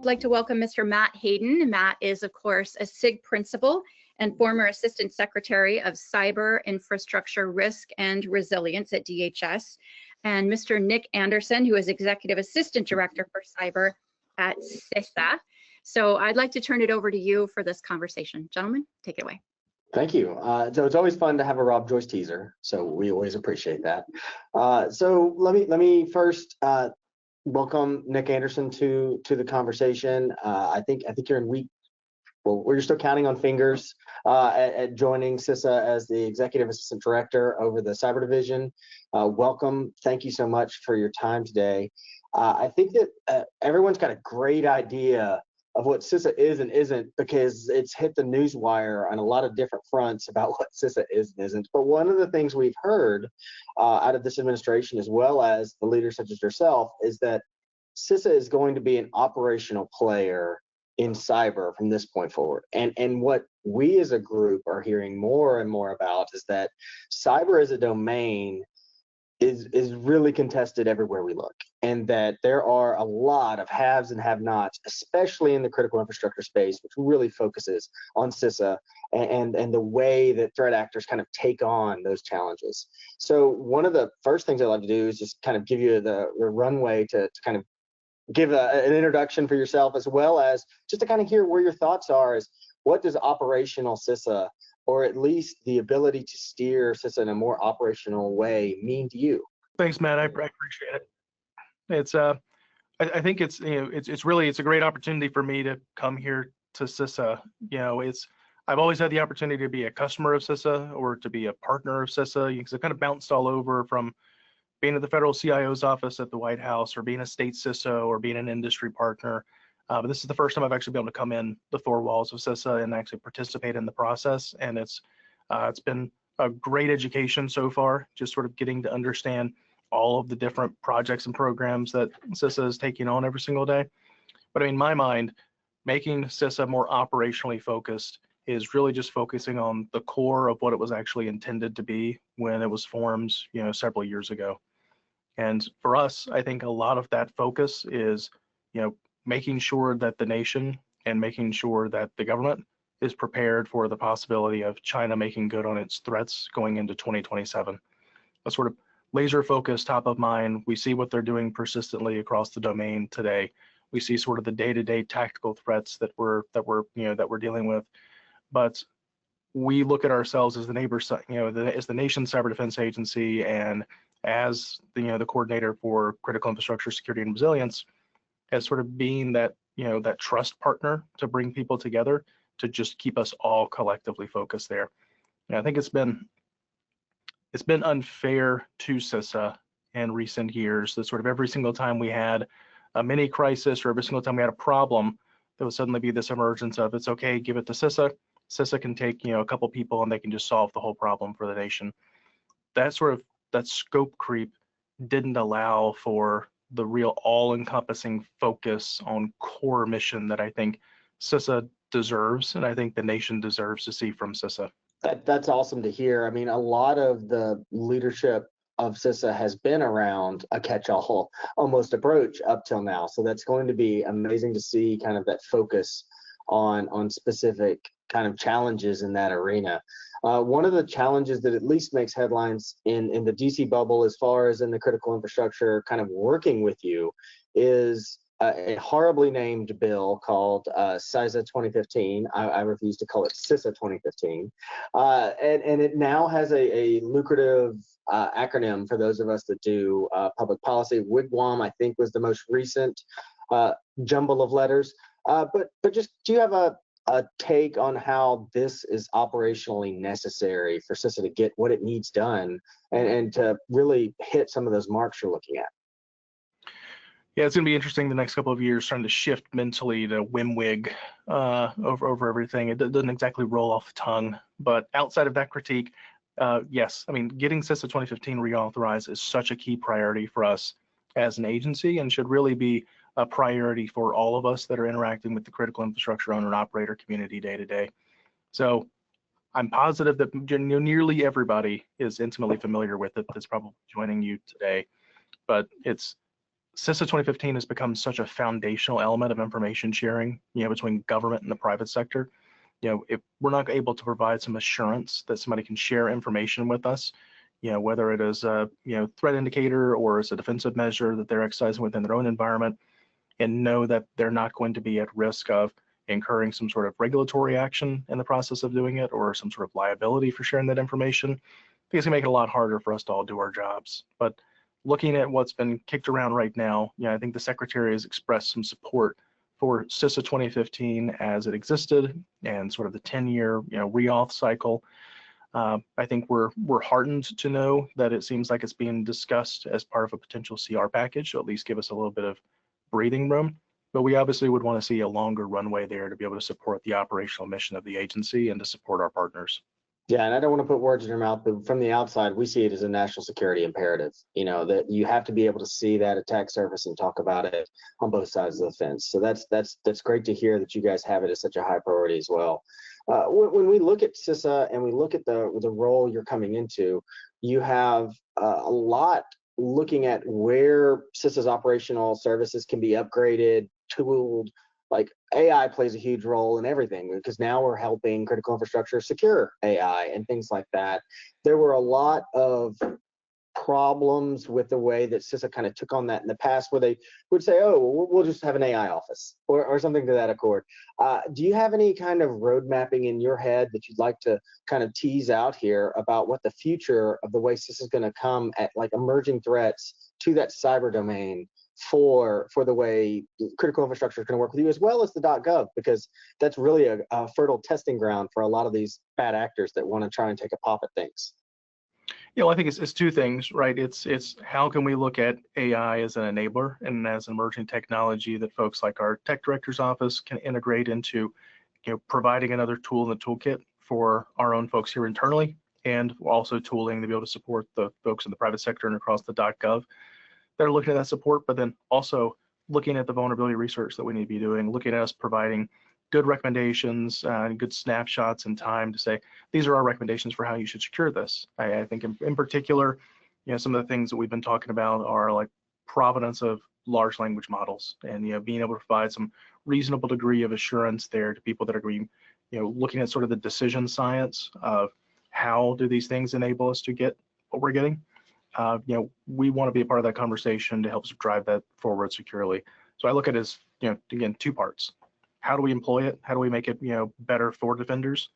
I'd like to welcome Mr. Matt Hayden. Matt is, of course, a SIG principal and former Assistant Secretary of Cyber Infrastructure Risk and Resilience at DHS, and Mr. Nick Andersen, who is Executive Assistant Director for Cyber at CISA. So I'd like to turn it over to you for this conversation. Gentlemen, take it away. Thank you. So it's always fun to have a Rob Joyce teaser, so we always appreciate that. So let me first welcome Nick Andersen to the conversation. I think you're in week. Well, we're still counting on fingers at joining CISA as the Executive Assistant Director over the Cyber Division. Welcome. Thank you so much for your time today. I think that everyone's got a great idea of what CISA is and isn't, because it's hit the news wire on a lot of different fronts about what CISA is and isn't. But one of the things we've heard out of this administration, as well as the leaders such as yourself, is that CISA is going to be an operational player in cyber from this point forward. And what we as a group are hearing more and more about is that cyber as a domain is really contested everywhere we look, and that there are a lot of haves and have-nots, especially in the critical infrastructure space, which really focuses on CISA and the way that threat actors kind of take on those challenges. So one of the first things I'd like to do is just kind of give you the runway to kind of give an introduction for yourself, as well as just to kind of hear where your thoughts are. Is what does operational CISA, or at least the ability to steer CISA in a more operational way, mean to you? Thanks, Matt. I appreciate it. It's I think it's it's a great opportunity for me to come here to CISA. I've always had the opportunity to be a customer of CISA or to be a partner of CISA, because I kind of bounced all over, from being at the federal CIO's office at the White House, or being a state CISO, or being an industry partner. But this is the first time I've actually been able to come in the four walls of CISA and actually participate in the process. And it's been a great education so far, just sort of getting to understand all of the different projects and programs that CISA is taking on every single day. But in my mind, making CISA more operationally focused is really just focusing on the core of what it was actually intended to be when it was formed, several years ago. And for us, I think a lot of that focus is, making sure that the nation and making sure that the government is prepared for the possibility of China making good on its threats going into 2027. A sort of laser focus, top of mind. We see what they're doing persistently across the domain today. We see sort of the day-to-day tactical threats that we're dealing with. But we look at ourselves as the neighbors, as the nation's cyber defense agency, and as the coordinator for critical infrastructure security and resilience, as sort of being that that trust partner to bring people together to just keep us all collectively focused there. And I think it's been unfair to CISA in recent years that sort of every single time we had a mini crisis, or every single time we had a problem, there would suddenly be this emergence of, it's okay, give it to CISA. CISA can take a couple people and they can just solve the whole problem for the nation. That scope creep didn't allow for the real all-encompassing focus on core mission that I think CISA deserves, and I think the nation deserves to see from CISA. That's awesome to hear. I mean, a lot of the leadership of CISA has been around a catch-all almost approach up till now. So that's going to be amazing to see kind of that focus on specific kind of challenges in that arena. One of the challenges that at least makes headlines in the DC bubble, as far as in the critical infrastructure kind of working with you, is a horribly named bill called CISA 2015. I refuse to call it CISA 2015. And it now has a lucrative acronym for those of us that do public policy. WIGWAM, I think, was the most recent jumble of letters. But just, do you have a take on how this is operationally necessary for CISA to get what it needs done and to really hit some of those marks you're looking at? Yeah, it's going to be interesting the next couple of years, trying to shift mentally to WIMWIG over everything. It doesn't exactly roll off the tongue, but outside of that critique, yes, I mean, getting CISA 2015 reauthorized is such a key priority for us as an agency, and should really be a priority for all of us that are interacting with the critical infrastructure owner and operator community day to day. So I'm positive that nearly everybody is intimately familiar with it that's probably joining you today, but it's CISA 2015 has become such a foundational element of information sharing, between government and the private sector. If we're not able to provide some assurance that somebody can share information with us, whether it is a threat indicator or as a defensive measure that they're exercising within their own environment, and know that they're not going to be at risk of incurring some sort of regulatory action in the process of doing it, or some sort of liability for sharing that information, it's gonna make it a lot harder for us to all do our jobs. But looking at what's been kicked around right now, I think the Secretary has expressed some support for CISA 2015 as it existed and sort of the 10-year reauth cycle. I think we're heartened to know that it seems like it's being discussed as part of a potential CR package, so at least give us a little bit of breathing room. But we obviously would want to see a longer runway there to be able to support the operational mission of the agency and to support our partners. Yeah, and I don't want to put words in your mouth, but from the outside, we see it as a national security imperative, that you have to be able to see that attack surface and talk about it on both sides of the fence. So that's great to hear that you guys have it as such a high priority as well. When we look at CISA and we look at the role you're coming into, you have a lot looking at where CISA's operational services can be upgraded, tooled. Like AI plays a huge role in everything, because now we're helping critical infrastructure secure AI and things like that. There were a lot of problems with the way that CISA kind of took on that in the past, where they would say, oh, well, we'll just have an AI office or something to that accord. Do you have any kind of road mapping in your head that you'd like to kind of tease out here about what the future of the way CISA is going to come at, like, emerging threats to that cyber domain for the way critical infrastructure is going to work with you, as well as the .gov, because that's really a fertile testing ground for a lot of these bad actors that want to try and take a pop at things? Well, I think it's two things, right? It's how can we look at AI as an enabler and as an emerging technology that folks like our tech director's office can integrate into, providing another tool in the toolkit for our own folks here internally, and also tooling to be able to support the folks in the private sector and across the .gov that are looking at that support, but then also looking at the vulnerability research that we need to be doing, looking at us providing good recommendations and good snapshots in time to say, these are our recommendations for how you should secure this. I think in particular, some of the things that we've been talking about are like provenance of large language models, and being able to provide some reasonable degree of assurance there to people that are going, looking at sort of the decision science of how do these things enable us to get what we're getting. We want to be a part of that conversation to help drive that forward securely. So I look at it as, again, two parts. How do we employ it? How do we make it, better for defenders?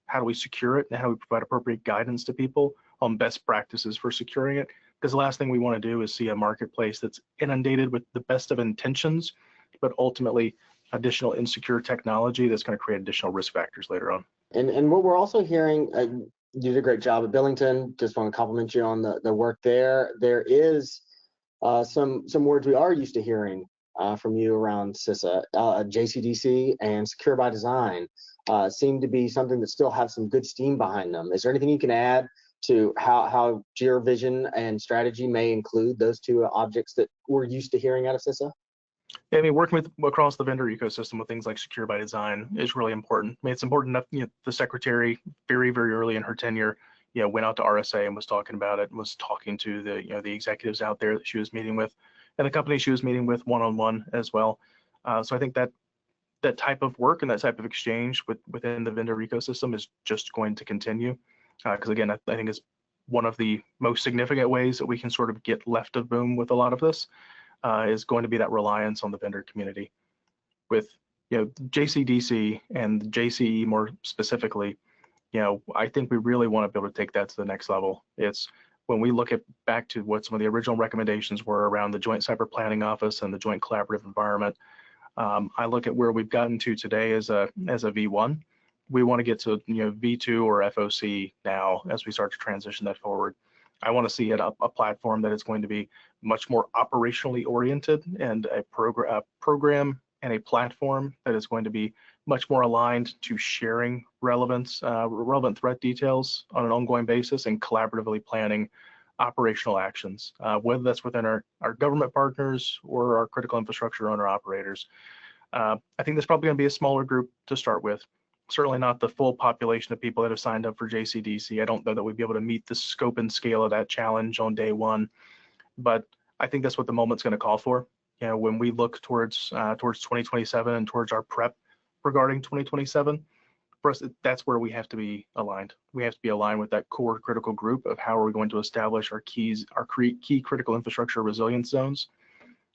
How do we secure it? And how do we provide appropriate guidance to people on best practices for securing it? Because the last thing we want to do is see a marketplace that's inundated with the best of intentions, but ultimately additional insecure technology that's going to create additional risk factors later on. And what we're also hearing, you did a great job at Billington. Just want to compliment you on the work there. There is some words we are used to hearing from you around CISA. JCDC and Secure by Design seem to be something that still have some good steam behind them. Is there anything you can add to how your vision and strategy may include those two objects that we're used to hearing out of CISA? I mean, working across the vendor ecosystem with things like Secure by Design is really important. I mean, it's important enough, the Secretary very, very early in her tenure, went out to RSA and was talking about it, and was talking to the executives out there that she was meeting with, and the company she was meeting with one-on-one as well. So I think that type of work and that type of exchange within the vendor ecosystem is just going to continue. Because again, I think it's one of the most significant ways that we can sort of get left of boom with a lot of this. Is going to be that reliance on the vendor community. With JCDC and JCE more specifically, I think we really want to be able to take that to the next level. It's when we look back to what some of the original recommendations were around the Joint Cyber Planning Office and the Joint Collaborative Environment. I look at where we've gotten to today as a V1. We want to get to V2 or FOC now as we start to transition that forward. I want to see it a platform that is going to be much more operationally oriented, and a program and a platform that is going to be much more aligned to sharing relevant threat details on an ongoing basis and collaboratively planning operational actions, whether that's within our government partners or our critical infrastructure owner operators. I think there's probably going to be a smaller group to start with. Certainly not the full population of people that have signed up for JCDC. I don't know that we'd be able to meet the scope and scale of that challenge on day one, but I think that's what the moment's going to call for. You know, when we look towards 2027 and towards our prep regarding 2027, for us, that's where we have to be aligned. We have to be aligned with that core critical group of how are we going to establish our key critical infrastructure resilience zones.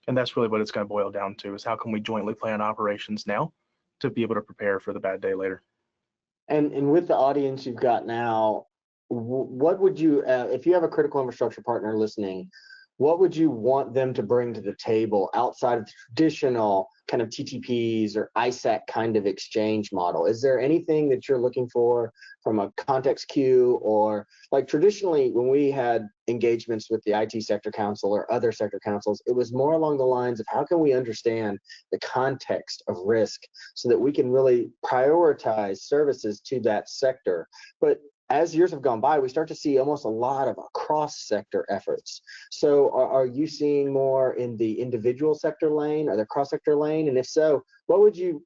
And that's really what it's going to boil down to, is how can we jointly plan operations now to be able to prepare for the bad day later. And with the audience you've got now, what would you, if you have a critical infrastructure partner listening, what would you want them to bring to the table outside of the traditional kind of TTPs or ISAC kind of exchange model? Is there anything that you're looking for from a context queue, or like traditionally when we had engagements with the IT sector council or other sector councils, it was more along the lines of how can we understand the context of risk so that we can really prioritize services to that sector. But as years have gone by, we start to see almost a lot of cross-sector efforts. So are you seeing more in the individual sector lane or the cross-sector lane? And if so, what would you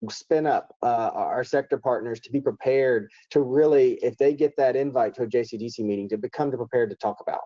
spin up our sector partners to be prepared to really, if they get that invite to a JCDC meeting, to become prepared to talk about?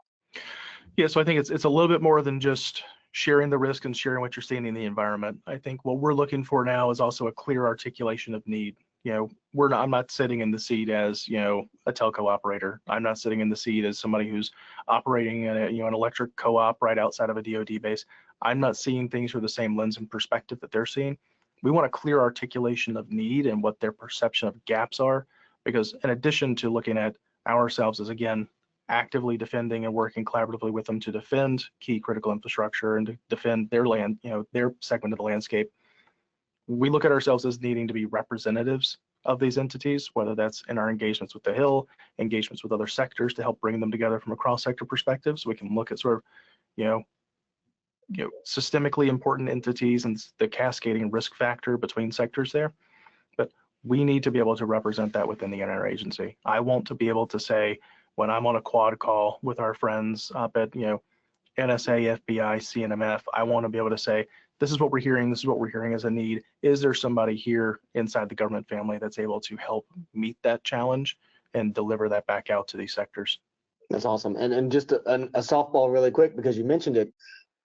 Yeah, so I think it's a little bit more than just sharing the risk and sharing what you're seeing in the environment. I think what we're looking for now is also a clear articulation of need. You know, I'm not sitting in the seat as, you know, a telco operator. I'm not sitting in the seat as somebody who's operating in an electric co-op right outside of a DoD base. I'm not seeing things through the same lens and perspective that they're seeing. We want a clear articulation of need and what their perception of gaps are, because in addition to looking at ourselves as, again, actively defending and working collaboratively with them to defend key critical infrastructure and to defend their land, you know, their segment of the landscape, we look at ourselves as needing to be representatives of these entities, whether that's in our engagements with the Hill, engagements with other sectors to help bring them together from a cross-sector perspective, so we can look at sort of, you know, systemically important entities and the cascading risk factor between sectors there. But we need to be able to represent that within the interagency. I want to be able to say, when I'm on a quad call with our friends up at, you know, NSA, FBI, CNMF, I want to be able to say, this is what we're hearing, this is what we're hearing as a need. Is there somebody here inside the government family that's able to help meet that challenge and deliver that back out to these sectors? That's awesome. And just a softball really quick, because you mentioned it.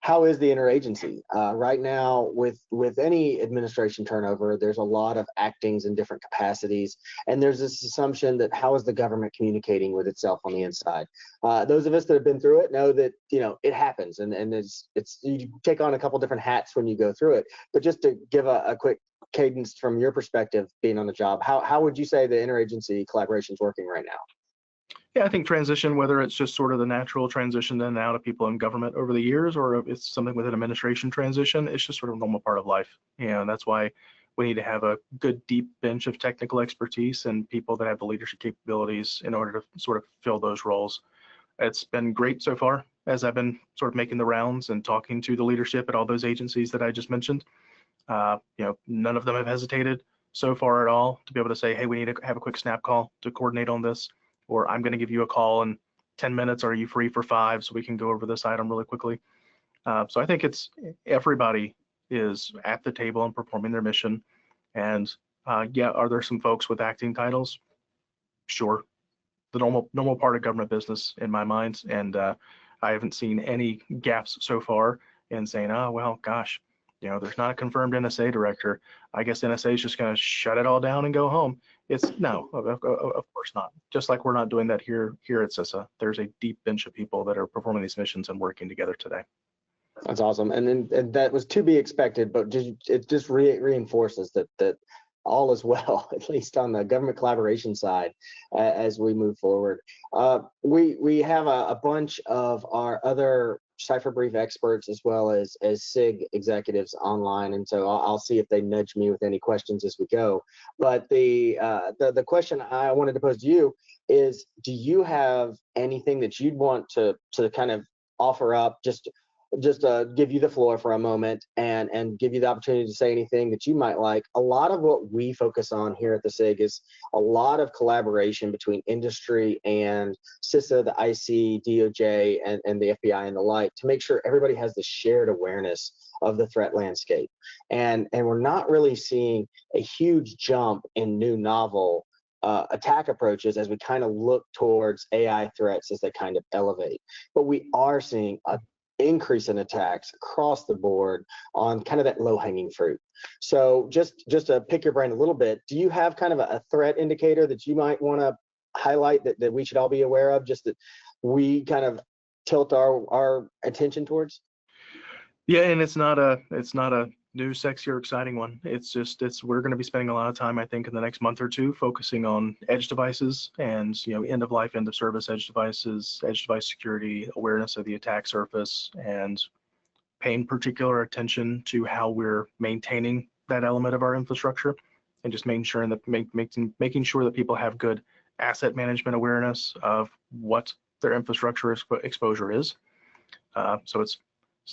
How is the interagency right now with any administration turnover? There's a lot of actings in different capacities, and there's this assumption that how is the government communicating with itself on the inside? Those of us that have been through it know that, you know, it happens, and it's you take on a couple different hats when you go through it. But just to give a quick cadence from your perspective, being on the job, how would you say the interagency collaboration is working right now? Yeah, I think transition, whether it's just sort of the natural transition in and out of people in government over the years, or if it's something with an administration transition, it's just sort of a normal part of life. And that's why we need to have a good deep bench of technical expertise and people that have the leadership capabilities in order to sort of fill those roles. It's been great so far as I've been sort of making the rounds and talking to the leadership at all those agencies that I just mentioned. You know, none of them have hesitated so far at all to be able to say, hey, we need to have a quick snap call to coordinate on this, or I'm going to give you a call in 10 minutes. Are you free for 5 so we can go over this item really quickly? So I think it's everybody is at the table and performing their mission. And yeah, are there some folks with acting titles? Sure. The normal part of government business in my mind. And I haven't seen any gaps so far in saying, oh, well, gosh, you know, there's not a confirmed NSA director. I guess NSA is just going to shut it all down and go home. It's no, of course not. Just like we're not doing that here at CISA. There's a deep bench of people that are performing these missions and working together today. That's awesome, and that was to be expected, but it just reinforces that all is well, at least on the government collaboration side, as we move forward. We have a bunch of our other Cipher Brief experts as well as SIG executives online, and so I'll see if they nudge me with any questions as we go. But the question I wanted to pose to you is, do you have anything that you'd want to kind of offer up, just give you the floor for a moment and give you the opportunity to say anything that you might like? A lot of what we focus on here at the SIG is a lot of collaboration between industry and CISA, the IC, DOJ, and the FBI and the like, to make sure everybody has the shared awareness of the threat landscape. And we're not really seeing a huge jump in new novel attack approaches as we kind of look towards AI threats as they kind of elevate. But we are seeing a increase in attacks across the board on kind of that low-hanging fruit. So just to pick your brain a little bit, do you have kind of a threat indicator that you might want to highlight that we should all be aware of, just that we kind of tilt our attention towards? Yeah, and it's not a new, sexy, or exciting one. We're going to be spending a lot of time, I think, in the next month or two, focusing on edge devices and end of life, end of service edge devices, edge device security, awareness of the attack surface, and paying particular attention to how we're maintaining that element of our infrastructure, and just making sure that people have good asset management awareness of what their infrastructure exposure is. So it's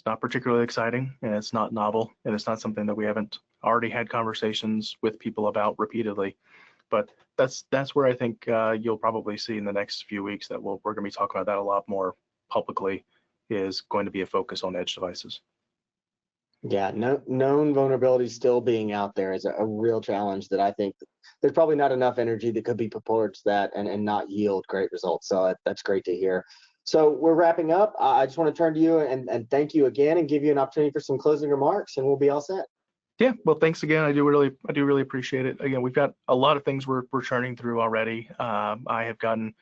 not particularly exciting, and it's not novel, and it's not something that we haven't already had conversations with people about repeatedly. But that's where I think you'll probably see in the next few weeks that we're going to be talking about that a lot more publicly, is going to be a focus on edge devices. Yeah, known vulnerabilities still being out there is a real challenge that I think there's probably not enough energy that could be put towards that and not yield great results. So that's great to hear. So we're wrapping up. I just want to turn to you and thank you again and give you an opportunity for some closing remarks, and we'll be all set. Yeah, well, thanks again. I do really appreciate it. Again, we've got a lot of things we're churning through already. I have gotten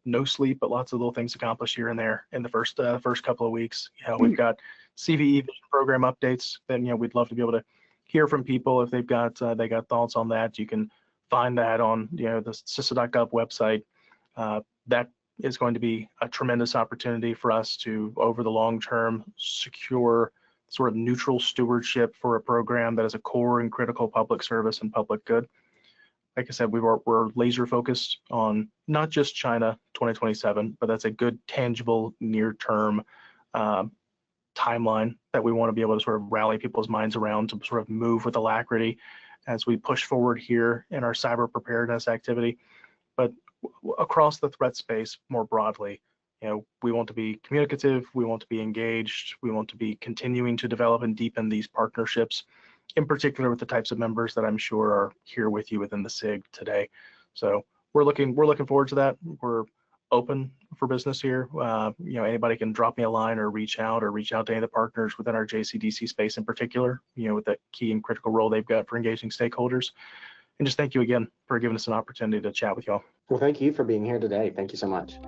no sleep, but lots of little things accomplished here and there in the first couple of weeks. We've got CVE vision program updates. Then we'd love to be able to hear from people if they got thoughts on that. You can find that on the CISA.gov website. That is going to be a tremendous opportunity for us to, over the long term, secure sort of neutral stewardship for a program that is a core and critical public service and public good. Like I said, we're laser focused on not just China 2027, but that's a good, tangible, near-term timeline that we want to be able to sort of rally people's minds around to sort of move with alacrity as we push forward here in our cyber preparedness activity. But across the threat space more broadly, we want to be communicative, we want to be engaged, we want to be continuing to develop and deepen these partnerships, in particular with the types of members that I'm sure are here with you within the SIG today. So we're looking forward to that. We're open for business here. Anybody can drop me a line or reach out to any of the partners within our JCDC space in particular, with the key and critical role they've got for engaging stakeholders. And just thank you again for giving us an opportunity to chat with y'all. Well, thank you for being here today. Thank you so much.